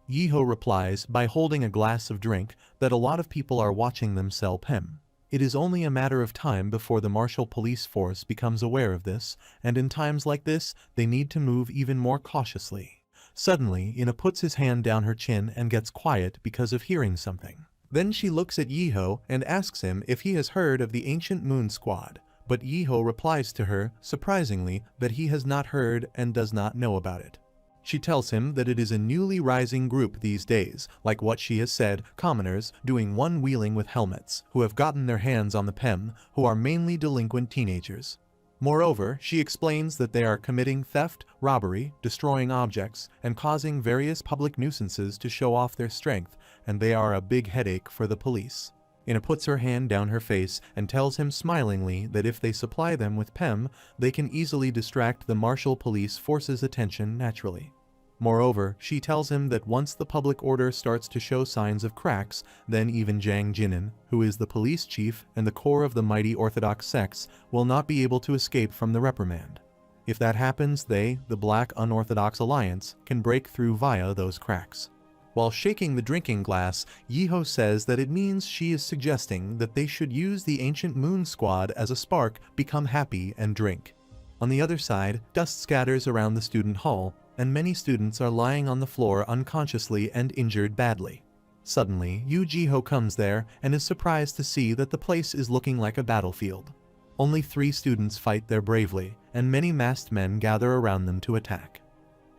Yeho replies by holding a glass of drink that a lot of people are watching them sell PEM. It is only a matter of time before the martial police force becomes aware of this, and in times like this, they need to move even more cautiously. Suddenly, Ina puts his hand down her chin and gets quiet because of hearing something. Then she looks at Yeho and asks him if he has heard of the ancient moon squad, but Yeho replies to her, surprisingly, that he has not heard and does not know about it. She tells him that it is a newly rising group these days, like what she has said, commoners doing one-wheeling with helmets, who have gotten their hands on the PEM, who are mainly delinquent teenagers. Moreover, she explains that they are committing theft, robbery, destroying objects, and causing various public nuisances to show off their strength, and they are a big headache for the police. Ina puts her hand down her face and tells him smilingly that if they supply them with PEM, they can easily distract the martial police force's attention naturally. Moreover, she tells him that once the public order starts to show signs of cracks, then even Jang Jinin, who is the police chief and the core of the mighty orthodox sects, will not be able to escape from the reprimand. If that happens, they, the Black Unorthodox Alliance, can break through via those cracks. While shaking the drinking glass, Yeho says that it means she is suggesting that they should use the ancient moon squad as a spark, become happy, and drink. On the other side, dust scatters around the student hall, and many students are lying on the floor unconsciously and injured badly. Suddenly, Yu Jiho comes there and is surprised to see that the place is looking like a battlefield. Only 3 students fight there bravely, and many masked men gather around them to attack.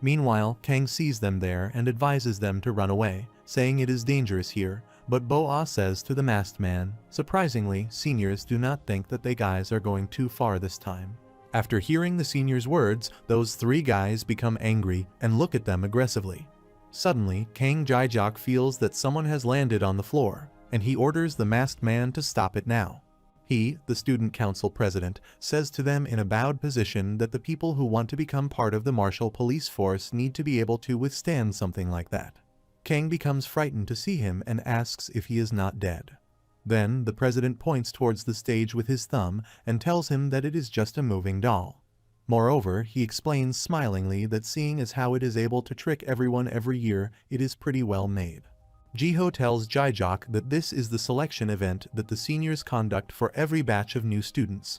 Meanwhile, Kang sees them there and advises them to run away, saying it is dangerous here, but Bo-ah says to the masked man, surprisingly, seniors do not think that they guys are going too far this time. After hearing the senior's words, those 3 guys become angry and look at them aggressively. Suddenly, Kang Jaijok feels that someone has landed on the floor, and he orders the masked man to stop it now. He, the student council president, says to them in a bowed position that the people who want to become part of the martial police force need to be able to withstand something like that. Kang becomes frightened to see him and asks if he is not dead. Then the president points towards the stage with his thumb and tells him that it is just a moving doll. Moreover, he explains smilingly that seeing as how it is able to trick everyone every year, it is pretty well made. Jiho tells Jaijok that this is the selection event that the seniors conduct for every batch of new students.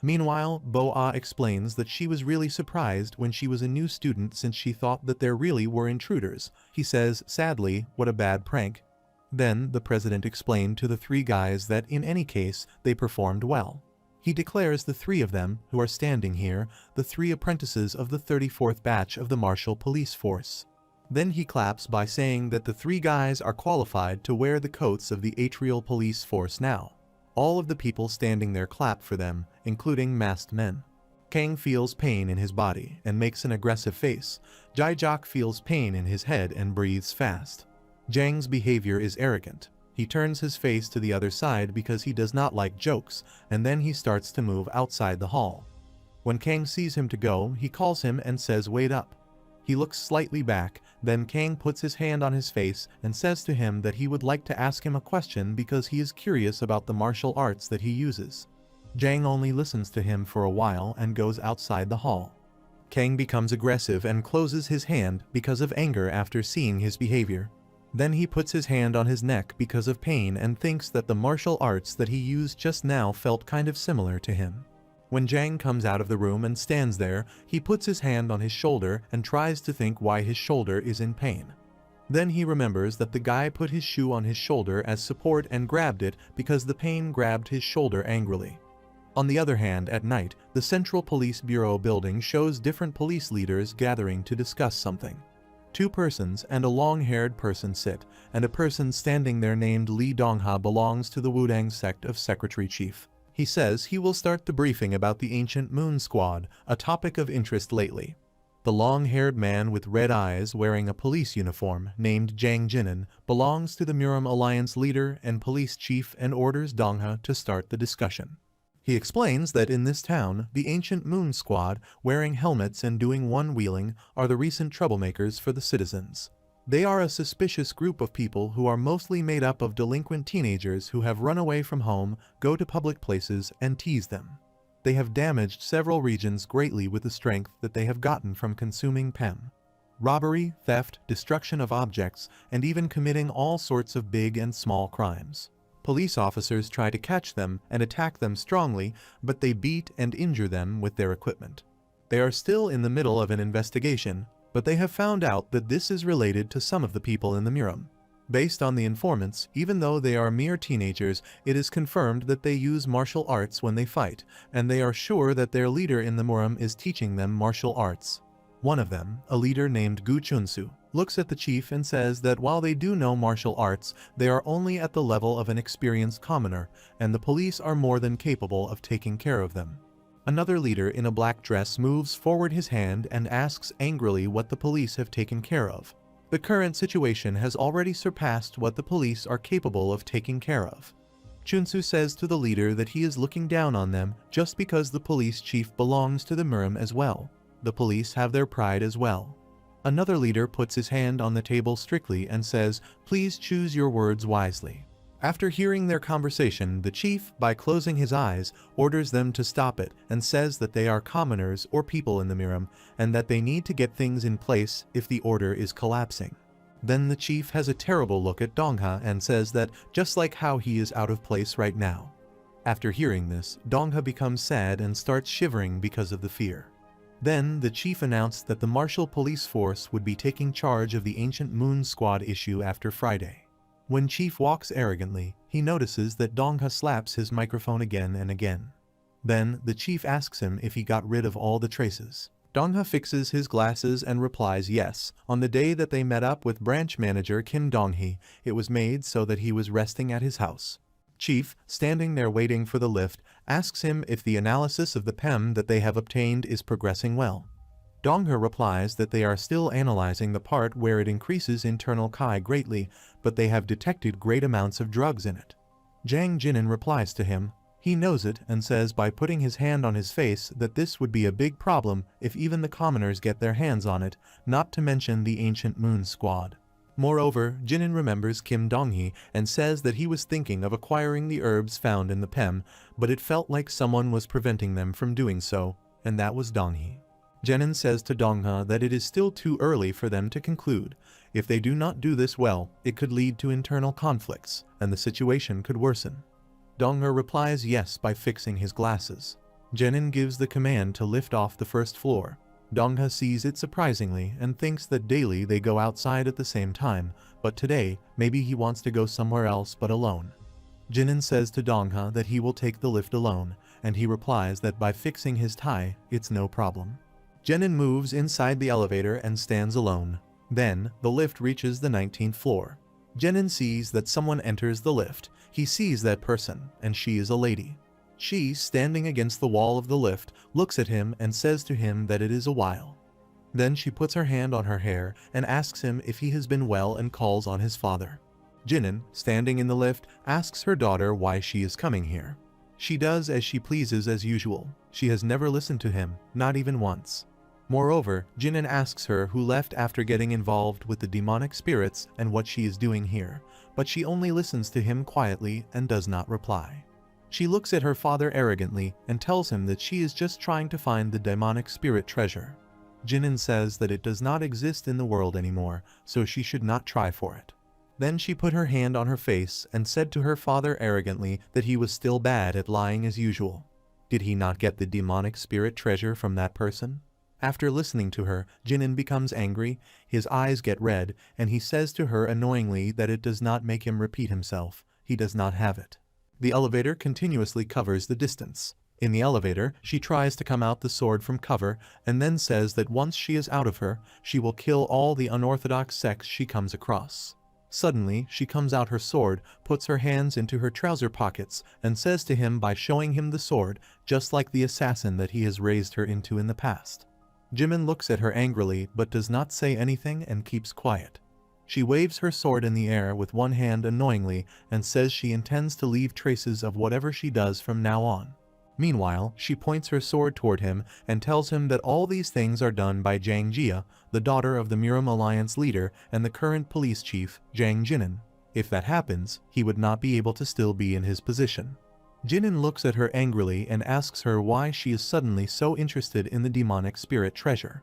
Meanwhile, Bo-ah explains that she was really surprised when she was a new student since she thought that there really were intruders. He says, sadly, what a bad prank. Then, the president explained to the three guys that in any case, they performed well. He declares the three of them, who are standing here, the three apprentices of the 34th batch of the Martial Police Force. Then he claps by saying that the three guys are qualified to wear the coats of the Atrial Police Force now. All of the people standing there clap for them, including masked men. Kang feels pain in his body and makes an aggressive face. Jaijok feels pain in his head and breathes fast. Jang's behavior is arrogant. He turns his face to the other side because he does not like jokes, and then he starts to move outside the hall. When Kang sees him to go, he calls him and says, "Wait up." He looks slightly back, then Kang puts his hand on his face and says to him that he would like to ask him a question because he is curious about the martial arts that he uses. Jang only listens to him for a while and goes outside the hall. Kang becomes aggressive and closes his hand because of anger after seeing his behavior. Then he puts his hand on his neck because of pain and thinks that the martial arts that he used just now felt kind of similar to him. When Jang comes out of the room and stands there, he puts his hand on his shoulder and tries to think why his shoulder is in pain. Then he remembers that the guy put his shoe on his shoulder as support and grabbed it because the pain grabbed his shoulder angrily. On the other hand, at night, the Central Police Bureau building shows different police leaders gathering to discuss something. Two persons and a long-haired person sit, and a person standing there named Lee Dongha belongs to the Wudang sect of Secretary Chief. He says he will start the briefing about the Ancient Moon Squad, a topic of interest lately. The long-haired man with red eyes wearing a police uniform, named Jang Jinan, belongs to the Murim Alliance leader and police chief and orders Dongha to start the discussion. He explains that in this town, the Ancient Moon Squad, wearing helmets and doing one-wheeling, are the recent troublemakers for the citizens. They are a suspicious group of people who are mostly made up of delinquent teenagers who have run away from home, go to public places, and tease them. They have damaged several regions greatly with the strength that they have gotten from consuming PEM. Robbery, theft, destruction of objects, and even committing all sorts of big and small crimes. Police officers try to catch them and attack them strongly, but they beat and injure them with their equipment. They are still in the middle of an investigation, but they have found out that this is related to some of the people in the Murim. Based on the informants, even though they are mere teenagers, it is confirmed that they use martial arts when they fight, and they are sure that their leader in the Murim is teaching them martial arts. One of them, a leader named Gu Chunsu, looks at the chief and says that while they do know martial arts, they are only at the level of an experienced commoner, and the police are more than capable of taking care of them. Another leader in a black dress moves forward his hand and asks angrily what the police have taken care of. The current situation has already surpassed what the police are capable of taking care of. Chunsu says to the leader that he is looking down on them just because the police chief belongs to the Murim as well. The police have their pride as well. Another leader puts his hand on the table strictly and says, "Please choose your words wisely." After hearing their conversation, the chief, by closing his eyes, orders them to stop it and says that they are commoners or people in the Murim and that they need to get things in place if the order is collapsing. Then the chief has a terrible look at Dongha and says that just like how he is out of place right now. After hearing this, Dongha becomes sad and starts shivering because of the fear. Then, the chief announced that the Martial Police Force would be taking charge of the Ancient Moon Squad issue after Friday. When Chief walks arrogantly, he notices that Dongha slaps his microphone again and again. Then, the chief asks him if he got rid of all the traces. Dongha fixes his glasses and replies yes. On the day that they met up with branch manager Kim Donghee, it was made so that he was resting at his house. Chief, standing there waiting for the lift, asks him if the analysis of the PEM that they have obtained is progressing well. Dongha replies that they are still analyzing the part where it increases internal chi greatly, but they have detected great amounts of drugs in it. Jang Jinan replies to him, he knows it and says by putting his hand on his face that this would be a big problem if even the commoners get their hands on it, not to mention the Ancient Moon Squad. Moreover, Jinan remembers Kim Donghee and says that he was thinking of acquiring the herbs found in the PEM, but it felt like someone was preventing them from doing so, and that was Donghee. Jinan says to Dongha that it is still too early for them to conclude. If they do not do this well, it could lead to internal conflicts, and the situation could worsen. Dongha replies yes by fixing his glasses. Jinan gives the command to lift off the first floor. Dongha sees it surprisingly and thinks that daily they go outside at the same time, but today, maybe he wants to go somewhere else but alone. Jinan says to Dongha that he will take the lift alone, and he replies that by fixing his tie, it's no problem. Jinan moves inside the elevator and stands alone. Then, the lift reaches the 19th floor. Jinan sees that someone enters the lift. He sees that person, and she is a lady. She, standing against the wall of the lift, looks at him and says to him that it is a while. Then she puts her hand on her hair and asks him if he has been well and calls on his father. Jinan, standing in the lift, asks her daughter why she is coming here. She does as she pleases as usual. She has never listened to him, not even once. Moreover, Jinan asks her who left after getting involved with the demonic spirits and what she is doing here, but she only listens to him quietly and does not reply. She looks at her father arrogantly and tells him that she is just trying to find the demonic spirit treasure. Jinan says that it does not exist in the world anymore, so she should not try for it. Then she put her hand on her face and said to her father arrogantly that he was still bad at lying as usual. Did he not get the demonic spirit treasure from that person? After listening to her, Jinan becomes angry, his eyes get red, and he says to her annoyingly that it does not make him repeat himself. He does not have it. The elevator continuously covers the distance. In the elevator, she tries to come out the sword from cover, and then says that once she is out of her, she will kill all the unorthodox sects she comes across. Suddenly, she comes out her sword, puts her hands into her trouser pockets, and says to him by showing him the sword, just like the assassin that he has raised her into in the past. Jimin looks at her angrily but does not say anything and keeps quiet. She waves her sword in the air with one hand annoyingly and says she intends to leave traces of whatever she does from now on. Meanwhile, she points her sword toward him and tells him that all these things are done by Jang Jia, the daughter of the Murim Alliance leader and the current police chief, Jang Jinan. If that happens, he would not be able to still be in his position. Jinan looks at her angrily and asks her why she is suddenly so interested in the demonic spirit treasure.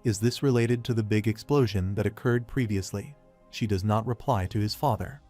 Is this related to the big explosion that occurred previously? She does not reply to his father.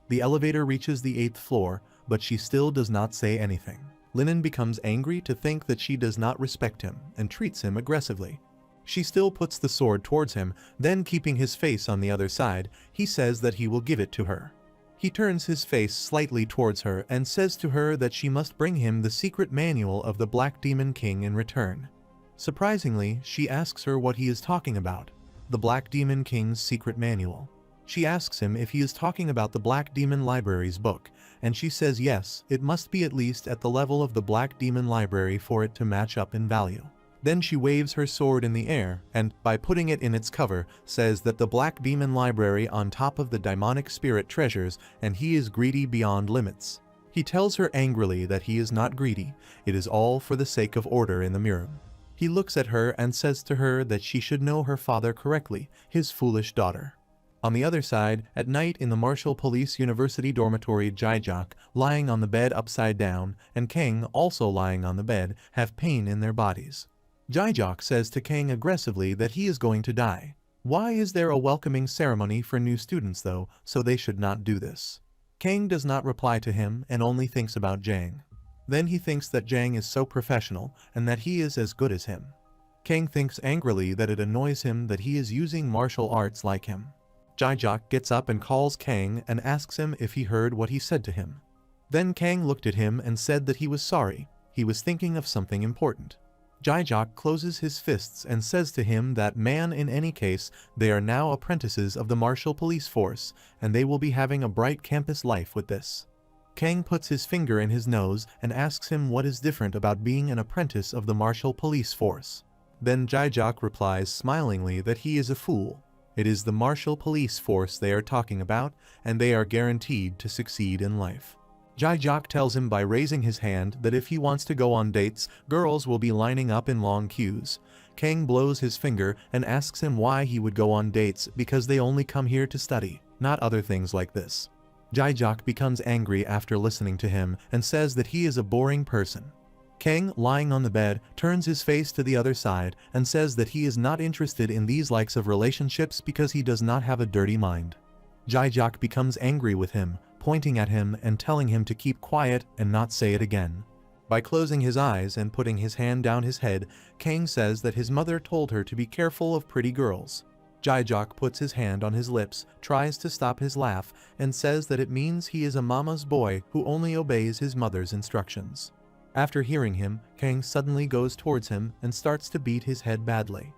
The elevator reaches the 8th floor, but she still does not say anything. Linen becomes angry to think that she does not respect him and treats him aggressively. She still puts the sword towards him, then keeping his face on the other side, he says that he will give it to her. He turns his face slightly towards her and says to her that she must bring him the secret manual of the Black Demon King in return. Surprisingly, she asks her what he is talking about. The Black Demon King's secret manual. She asks him if he is talking about the Black Demon Library's book, and she says yes, it must be at least at the level of the Black Demon Library for it to match up in value. Then she waves her sword in the air and, by putting it in its cover, says that the Black Demon Library on top of the demonic spirit treasures and he is greedy beyond limits. He tells her angrily that he is not greedy, it is all for the sake of order in the Murim. He looks at her and says to her that she should know her father correctly, his foolish daughter. On the other side, at night in the Martial Police University dormitory, Jaijak, lying on the bed upside down, and Kang, also lying on the bed, have pain in their bodies. Jaijak says to Kang aggressively that he is going to die. Why is there a welcoming ceremony for new students though, so they should not do this? Kang does not reply to him and only thinks about Jang. Then he thinks that Jang is so professional and that he is as good as him. Kang thinks angrily that it annoys him that he is using martial arts like him. Jaijak gets up and calls Kang and asks him if he heard what he said to him. Then Kang looked at him and said that he was sorry, he was thinking of something important. Jaijak closes his fists and says to him that man in any case, they are now apprentices of the martial police force, and they will be having a bright campus life with this. Kang puts his finger in his nose and asks him what is different about being an apprentice of the martial police force. Then Jaijak replies smilingly that he is a fool. It is the martial police force they are talking about, and they are guaranteed to succeed in life. Jae-jok tells him by raising his hand that if he wants to go on dates, girls will be lining up in long queues. Kang blows his finger and asks him why he would go on dates because they only come here to study, not other things like this. Jae-jok becomes angry after listening to him and says that he is a boring person. Kang, lying on the bed, turns his face to the other side and says that he is not interested in these likes of relationships because he does not have a dirty mind. Jae-jok becomes angry with him, pointing at him and telling him to keep quiet and not say it again. By closing his eyes and putting his hand down his head, Kang says that his mother told her to be careful of pretty girls. Jae-jok puts his hand on his lips, tries to stop his laugh, and says that it means he is a mama's boy who only obeys his mother's instructions. After hearing him, Kang suddenly goes towards him and starts to beat his head badly.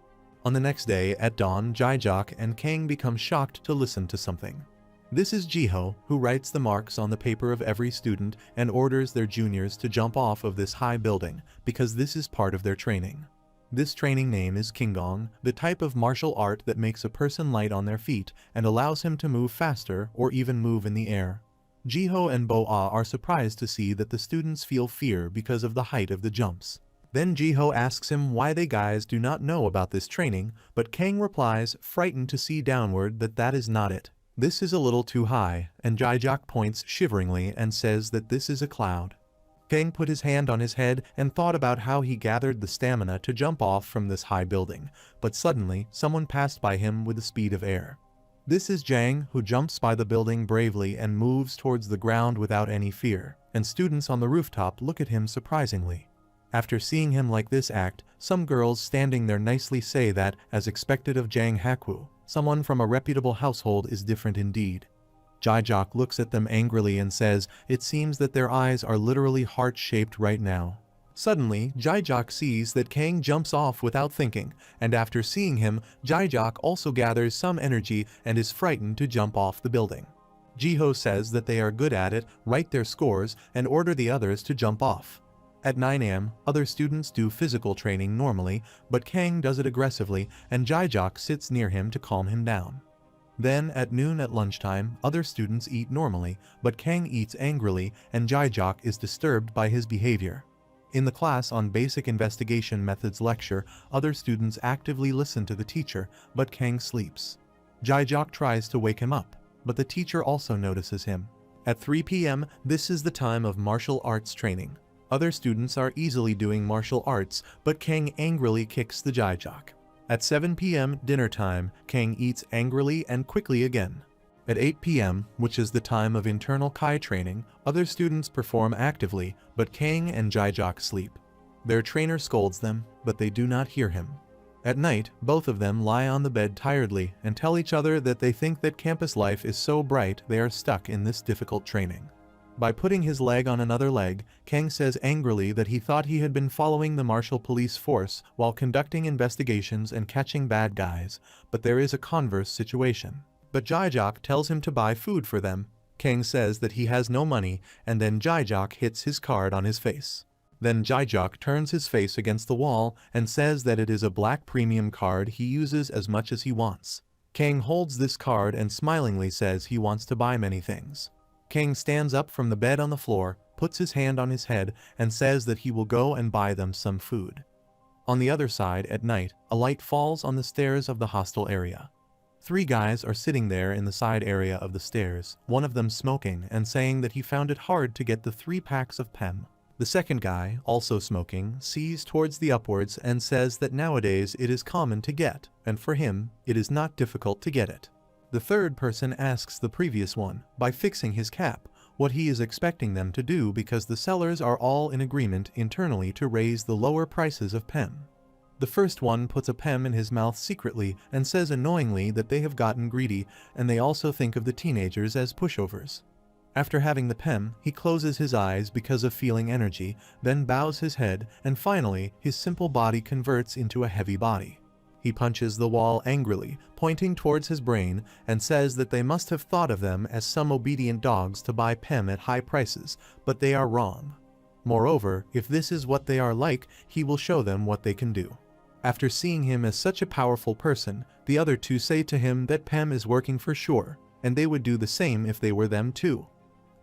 On the next day, at dawn, Jae-jok and Kang become shocked to listen to something. This is Jiho, who writes the marks on the paper of every student and orders their juniors to jump off of this high building, because this is part of their training. This training name is Kingong, the type of martial art that makes a person light on their feet and allows him to move faster or even move in the air. Jiho and Bo-ah are surprised to see that the students feel fear because of the height of the jumps. Then Jiho asks him why they guys do not know about this training, but Kang replies, frightened to see downward, that is not it. This is a little too high, and Jae-jok points shiveringly and says that this is a cloud. Kang put his hand on his head and thought about how he gathered the stamina to jump off from this high building, but suddenly someone passed by him with the speed of air. This is Jang, who jumps by the building bravely and moves towards the ground without any fear, and students on the rooftop look at him surprisingly. After seeing him like this act, some girls standing there nicely say that, as expected of Jang Hakwoo, someone from a reputable household is different indeed. Jae-jok looks at them angrily and says, it seems that their eyes are literally heart-shaped right now. Suddenly, Jae-jok sees that Kang jumps off without thinking, and after seeing him, Jae-jok also gathers some energy and is frightened to jump off the building. Jiho says that they are good at it, write their scores, and order the others to jump off. At 9 am, other students do physical training normally, but Kang does it aggressively, and Jae-jok sits near him to calm him down. Then, at noon at lunchtime, other students eat normally, but Kang eats angrily, and Jae-jok is disturbed by his behavior. In the class on Basic Investigation Methods lecture, other students actively listen to the teacher, but Kang sleeps. Jae-jok tries to wake him up, but the teacher also notices him. At 3 p.m., this is the time of martial arts training. Other students are easily doing martial arts, but Kang angrily kicks the Jae-jok. At 7 p.m. dinner time, Kang eats angrily and quickly again. At 8 p.m., which is the time of internal Kai training, other students perform actively, but Kang and Jae-jok sleep. Their trainer scolds them, but they do not hear him. At night, both of them lie on the bed tiredly and tell each other that they think that campus life is so bright they are stuck in this difficult training. By putting his leg on another leg, Kang says angrily that he thought he had been following the martial police force while conducting investigations and catching bad guys, but there is a converse situation. But Jae-jok tells him to buy food for them. Kang says that he has no money, and then Jae-jok hits his card on his face. Then Jae-jok turns his face against the wall and says that it is a black premium card he uses as much as he wants. Kang holds this card and smilingly says he wants to buy many things. Kang stands up from the bed on the floor, puts his hand on his head, and says that he will go and buy them some food. On the other side, at night, a light falls on the stairs of the hostel area. 3 guys are sitting there in the side area of the stairs, one of them smoking and saying that he found it hard to get the 3 packs of PEM. The second guy, also smoking, sees towards the upwards and says that nowadays it is common to get, and for him, it is not difficult to get it. The third person asks the previous one, by fixing his cap, what he is expecting them to do because the sellers are all in agreement internally to raise the lower prices of PEM. The first one puts a PEM in his mouth secretly and says annoyingly that they have gotten greedy and they also think of the teenagers as pushovers. After having the PEM, he closes his eyes because of feeling energy, then bows his head, and finally, his simple body converts into a heavy body. He punches the wall angrily, pointing towards his brain, and says that they must have thought of them as some obedient dogs to buy PEM at high prices, but they are wrong. Moreover, if this is what they are like, he will show them what they can do. After seeing him as such a powerful person, the other 2 say to him that PEM is working for sure, and they would do the same if they were them too.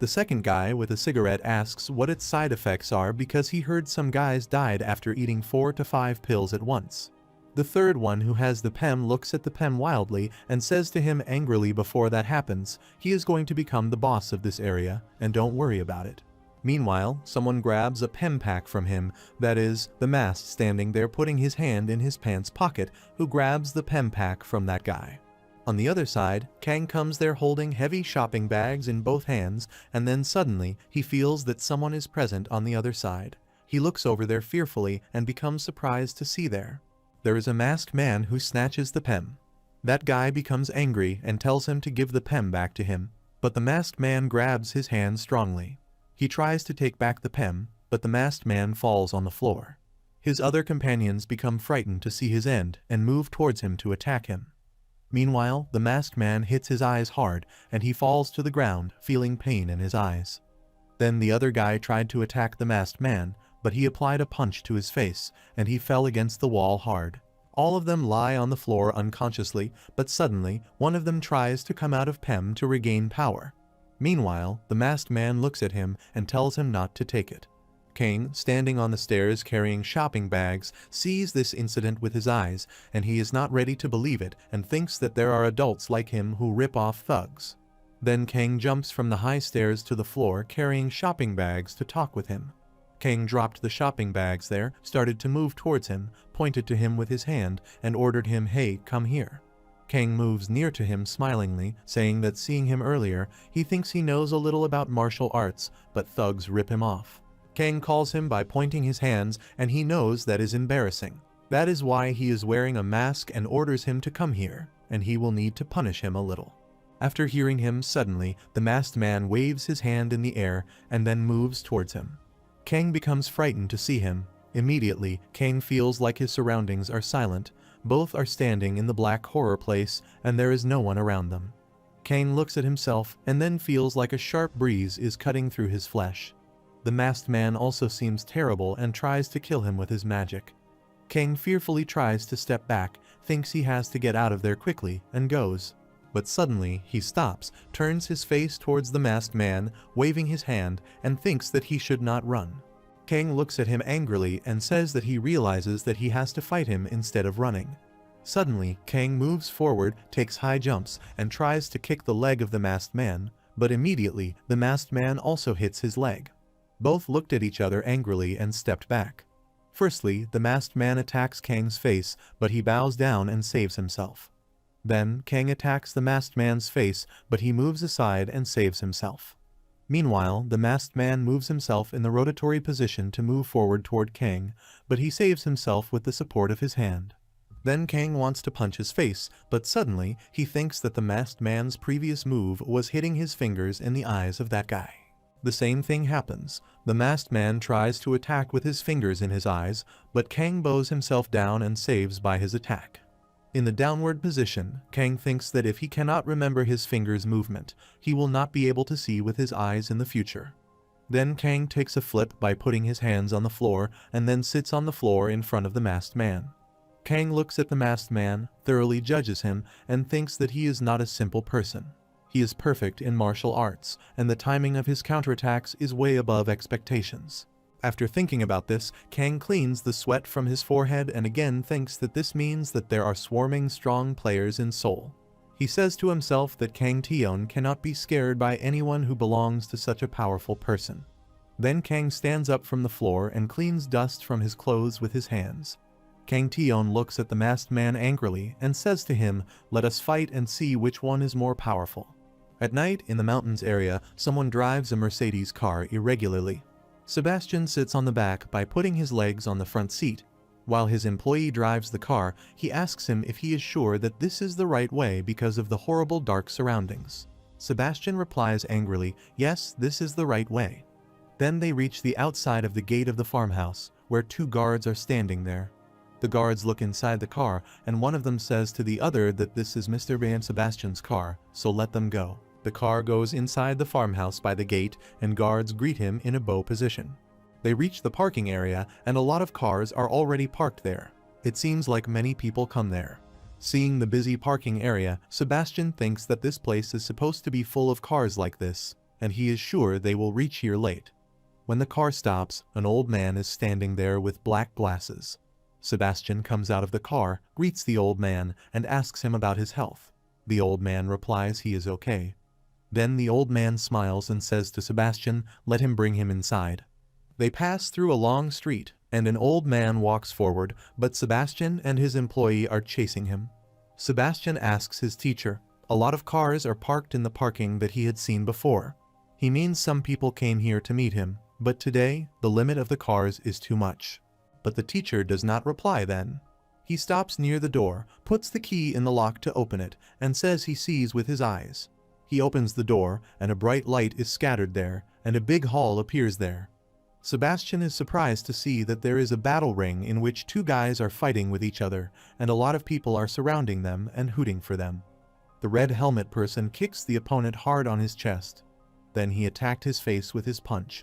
The second guy with a cigarette asks what its side effects are because he heard some guys died after eating 4 to 5 pills at once. The third one who has the PEM looks at the PEM wildly and says to him angrily before that happens, he is going to become the boss of this area, and don't worry about it. Meanwhile, someone grabs a PEM pack from him, that is, the masked standing there putting his hand in his pants pocket, who grabs the PEM pack from that guy. On the other side, Kang comes there holding heavy shopping bags in both hands, and then suddenly, he feels that someone is present on the other side. He looks over there fearfully and becomes surprised to see there is a masked man who snatches the PEM. That guy becomes angry and tells him to give the PEM back to him, but the masked man grabs his hand strongly. He tries to take back the PEM, but the masked man falls on the floor. His other companions become frightened to see his end and move towards him to attack him. Meanwhile, the masked man hits his eyes hard and he falls to the ground, feeling pain in his eyes. Then the other guy tried to attack the masked man, but he applied a punch to his face, and he fell against the wall hard. All of them lie on the floor unconsciously, but suddenly, one of them tries to come out of PEM to regain power. Meanwhile, the masked man looks at him and tells him not to take it. Kang, standing on the stairs carrying shopping bags, sees this incident with his eyes, and he is not ready to believe it and thinks that there are adults like him who rip off thugs. Then Kang jumps from the high stairs to the floor carrying shopping bags to talk with him. Kang dropped the shopping bags there, started to move towards him, pointed to him with his hand, and ordered him, "Hey, come here." Kang moves near to him smilingly, saying that seeing him earlier, he thinks he knows a little about martial arts, but thugs rip him off. Kang calls him by pointing his hands, and he knows that is embarrassing. That is why he is wearing a mask and orders him to come here, and he will need to punish him a little. After hearing him, suddenly, the masked man waves his hand in the air and then moves towards him. Kang becomes frightened to see him. Immediately, Kang feels like his surroundings are silent. Both are standing in the black horror place, and there is no one around them. Kang looks at himself and then feels like a sharp breeze is cutting through his flesh. The masked man also seems terrible and tries to kill him with his magic. Kang fearfully tries to step back, thinks he has to get out of there quickly, and goes. But suddenly, he stops, turns his face towards the masked man, waving his hand, and thinks that he should not run. Kang looks at him angrily and says that he realizes that he has to fight him instead of running. Suddenly, Kang moves forward, takes high jumps, and tries to kick the leg of the masked man, but immediately, the masked man also hits his leg. Both looked at each other angrily and stepped back. Firstly, the masked man attacks Kang's face, but he bows down and saves himself. Then, Kang attacks the masked man's face, but he moves aside and saves himself. Meanwhile, the masked man moves himself in the rotatory position to move forward toward Kang, but he saves himself with the support of his hand. Then Kang wants to punch his face, but suddenly, he thinks that the masked man's previous move was hitting his fingers in the eyes of that guy. The same thing happens. The masked man tries to attack with his fingers in his eyes, but Kang bows himself down and saves by his attack. In the downward position, Kang thinks that if he cannot remember his fingers' movement, he will not be able to see with his eyes in the future. Then Kang takes a flip by putting his hands on the floor and then sits on the floor in front of the masked man. Kang looks at the masked man, thoroughly judges him, and thinks that he is not a simple person. He is perfect in martial arts, and the timing of his counterattacks is way above expectations. After thinking about this, Kang cleans the sweat from his forehead and again thinks that this means that there are swarming strong players in Seoul. He says to himself that Kang Taeyeon cannot be scared by anyone who belongs to such a powerful person. Then Kang stands up from the floor and cleans dust from his clothes with his hands. Kang Taeyeon looks at the masked man angrily and says to him, "Let us fight and see which one is more powerful." At night, in the mountains area, someone drives a Mercedes car irregularly. Sebastian sits on the back by putting his legs on the front seat. While his employee drives the car, he asks him if he is sure that this is the right way because of the horrible dark surroundings. Sebastian replies angrily, "Yes, this is the right way." Then they reach the outside of the gate of the farmhouse, where 2 guards are standing there. The guards look inside the car, and one of them says to the other that this is Mr. and Sebastian's car, so let them go. The car goes inside the farmhouse by the gate, and guards greet him in a bow position. They reach the parking area, and a lot of cars are already parked there. It seems like many people come there. Seeing the busy parking area, Sebastian thinks that this place is supposed to be full of cars like this. and he is sure they will reach here late. When the car stops, an old man is standing there with black glasses. Sebastian comes out of the car, greets the old man, and asks him about his health. The old man replies he is okay. Then the old man smiles and says to Sebastian, let him bring him inside. They pass through a long street, and an old man walks forward, but Sebastian and his employee are chasing him. Sebastian asks his teacher. A lot of cars are parked in the parking that he had seen before. He means some people came here to meet him, but today, the limit of the cars is too much. But the teacher does not reply then. He stops near the door, puts the key in the lock to open it, and says he sees with his eyes. He opens the door, and a bright light is scattered there, and a big hall appears there. Sebastian is surprised to see that there is a battle ring in which two guys are fighting with each other, and a lot of people are surrounding them and hooting for them. The red helmet person kicks the opponent hard on his chest. Then he attacked his face with his punch.